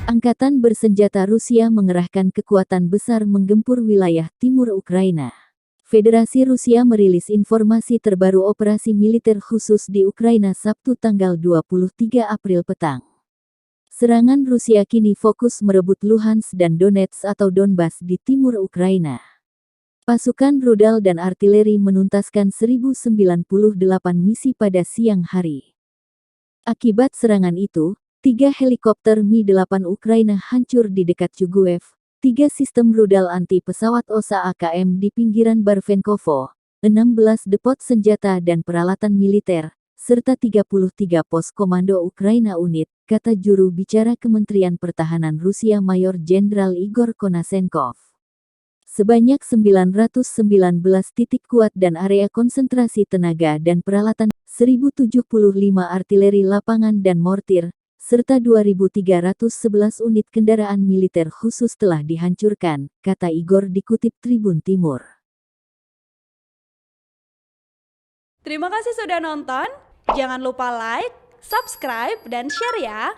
Angkatan bersenjata Rusia mengerahkan kekuatan besar menggempur wilayah timur Ukraina. Federasi Rusia merilis informasi terbaru operasi militer khusus di Ukraina Sabtu tanggal 23 April petang. Serangan Rusia kini fokus merebut Luhansk dan Donetsk atau Donbas di timur Ukraina. Pasukan rudal dan artileri menuntaskan 1098 misi pada siang hari. Akibat serangan itu, 3 helikopter Mi-8 Ukraina hancur di dekat Chuguev, 3 sistem rudal anti-pesawat OSA AKM di pinggiran Barvenkovo, 16 depot senjata dan peralatan militer, serta 33 pos komando Ukraina unit, kata juru bicara Kementerian Pertahanan Rusia Mayor Jenderal Igor Konasenkov. Sebanyak 919 titik kuat dan area konsentrasi tenaga dan peralatan, 1075 artileri lapangan dan mortir, serta 2.311 unit kendaraan militer khusus telah dihancurkan, kata Igor dikutip Tribun Timur. Terima kasih sudah nonton, jangan lupa like, subscribe, dan share ya!